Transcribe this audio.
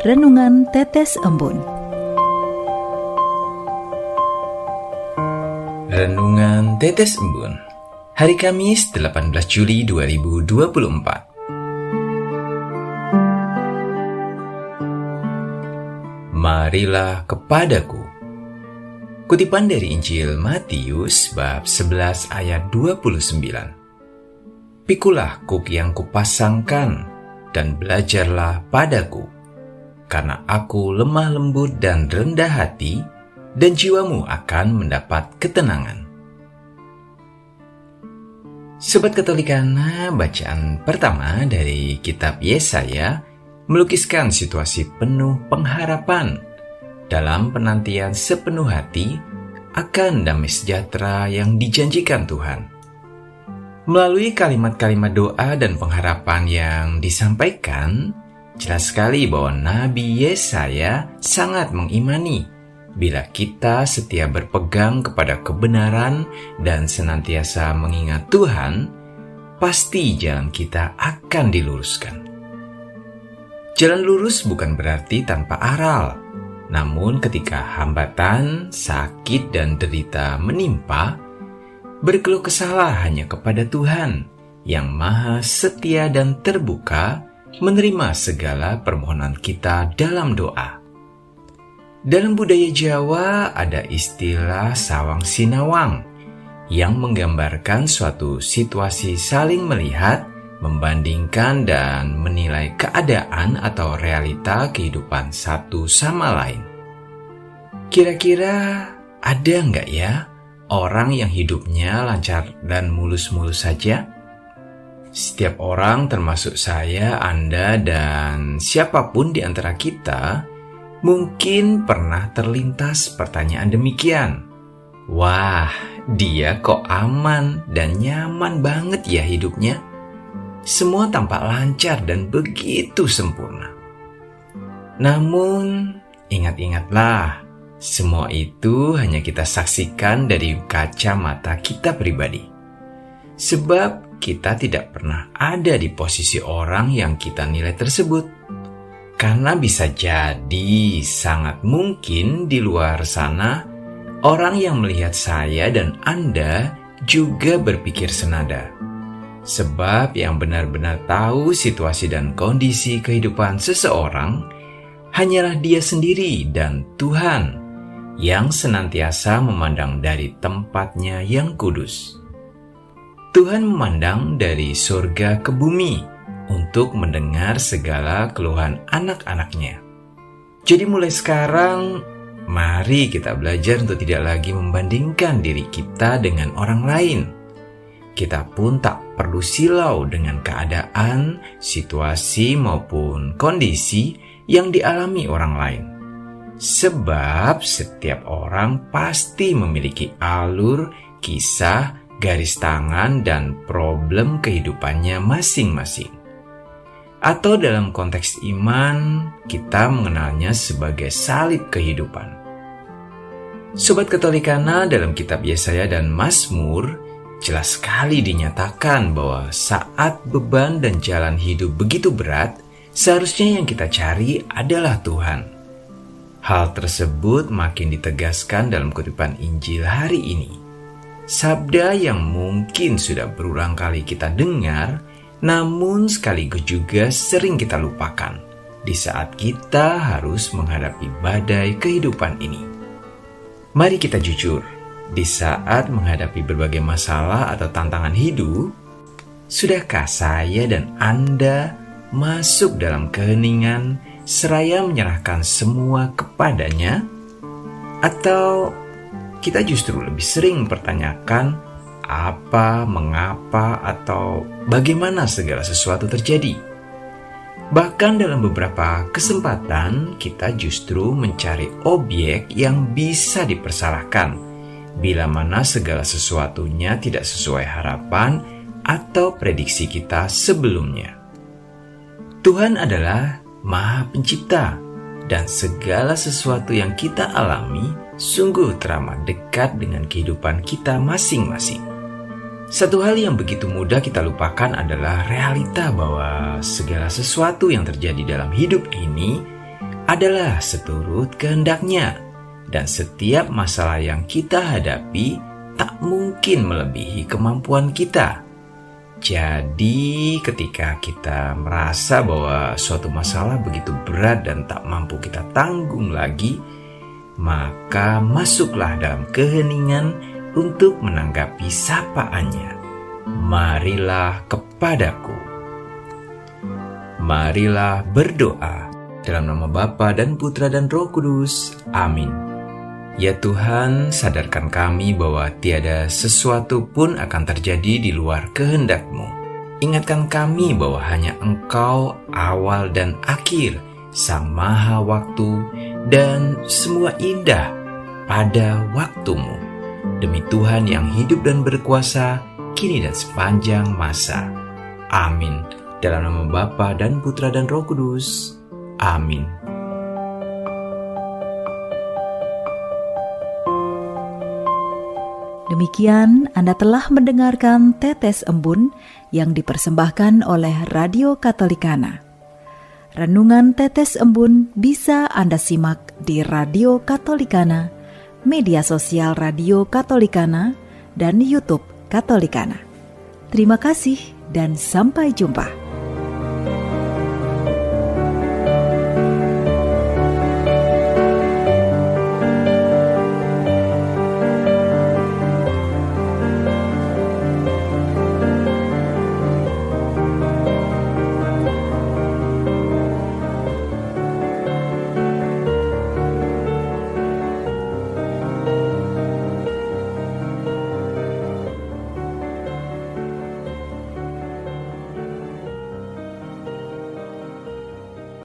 Renungan Tetes Embun. Renungan Tetes Embun, hari Kamis 18 Juli 2024. Marilah kepadaku. Kutipan dari Injil Matius bab 11 ayat 29. Pikulah kuk yang kupasangkan dan belajarlah padaku, karena aku lemah lembut dan rendah hati, dan jiwamu akan mendapat ketenangan. Sobat Katolikana, bacaan pertama dari kitab Yesaya melukiskan situasi penuh pengharapan dalam penantian sepenuh hati akan damai sejahtera yang dijanjikan Tuhan. Melalui kalimat-kalimat doa dan pengharapan yang disampaikan, jelas sekali bahwa Nabi Yesaya sangat mengimani bila kita setia berpegang kepada kebenaran dan senantiasa mengingat Tuhan, pasti jalan kita akan diluruskan. Jalan lurus bukan berarti tanpa aral, namun ketika hambatan, sakit, dan derita menimpa, berkeluh kesahlah hanya kepada Tuhan yang Maha Setia dan terbuka menerima segala permohonan kita dalam doa. Dalam budaya Jawa ada istilah sawang sinawang yang menggambarkan suatu situasi saling melihat, membandingkan, dan menilai keadaan atau realita kehidupan satu sama lain. Kira-kira ada nggak ya orang yang hidupnya lancar dan mulus-mulus saja? Setiap orang, termasuk saya, Anda, dan siapapun di antara kita, mungkin pernah terlintas pertanyaan demikian. Wah, dia kok aman dan nyaman banget ya hidupnya? Semua tampak lancar dan begitu sempurna. Namun, ingat-ingatlah, semua itu hanya kita saksikan dari kacamata kita pribadi. Sebab kita tidak pernah ada di posisi orang yang kita nilai tersebut. Karena bisa jadi sangat mungkin di luar sana, orang yang melihat saya dan Anda juga berpikir senada. Sebab yang benar-benar tahu situasi dan kondisi kehidupan seseorang hanyalah dia sendiri dan Tuhan, yang senantiasa memandang dari tempatnya yang kudus. Tuhan memandang dari surga ke bumi untuk mendengar segala keluhan anak-anaknya. Jadi mulai sekarang, mari kita belajar untuk tidak lagi membandingkan diri kita dengan orang lain. Kita pun tak perlu silau dengan keadaan, situasi, maupun kondisi yang dialami orang lain. Sebab setiap orang pasti memiliki alur, kisah, garis tangan, dan problem kehidupannya masing-masing. Atau dalam konteks iman, kita mengenalnya sebagai salib kehidupan. Sobat Katolikana, dalam kitab Yesaya dan Mazmur, jelas sekali dinyatakan bahwa saat beban dan jalan hidup begitu berat, seharusnya yang kita cari adalah Tuhan. Hal tersebut makin ditegaskan dalam kutipan Injil hari ini. Sabda yang mungkin sudah berulang kali kita dengar, namun sekaligus juga sering kita lupakan di saat kita harus menghadapi badai kehidupan ini. Mari kita jujur, di saat menghadapi berbagai masalah atau tantangan hidup, sudahkah saya dan Anda masuk dalam keheningan seraya menyerahkan semua kepadanya? Atau kita justru lebih sering mempertanyakan apa, mengapa, atau bagaimana segala sesuatu terjadi? Bahkan dalam beberapa kesempatan kita justru mencari objek yang bisa dipersalahkan bila mana segala sesuatunya tidak sesuai harapan atau prediksi kita sebelumnya. Tuhan adalah Maha Pencipta, dan segala sesuatu yang kita alami sungguh teramat dekat dengan kehidupan kita masing-masing. Satu hal yang begitu mudah kita lupakan adalah realita bahwa segala sesuatu yang terjadi dalam hidup ini adalah seturut kehendak-Nya, dan setiap masalah yang kita hadapi tak mungkin melebihi kemampuan kita. Jadi, ketika kita merasa bahwa suatu masalah begitu berat dan tak mampu kita tanggung lagi, maka masuklah dalam keheningan untuk menanggapi sapaan-Nya. Marilah kepadaku. Marilah berdoa dalam nama Bapa dan Putra dan Roh Kudus. Amin. Ya Tuhan, sadarkan kami bahwa tiada sesuatu pun akan terjadi di luar kehendak-Mu. Ingatkan kami bahwa hanya Engkau awal dan akhir, Sang Maha Waktu, dan semua indah pada waktu-Mu. Demi Tuhan yang hidup dan berkuasa, kini dan sepanjang masa. Amin. Dalam nama Bapa dan Putra dan Roh Kudus. Amin. Demikian Anda telah mendengarkan Tetes Embun yang dipersembahkan oleh Radio Katolikana. Renungan Tetes Embun bisa Anda simak di Radio Katolikana, media sosial Radio Katolikana, dan YouTube Katolikana. Terima kasih dan sampai jumpa.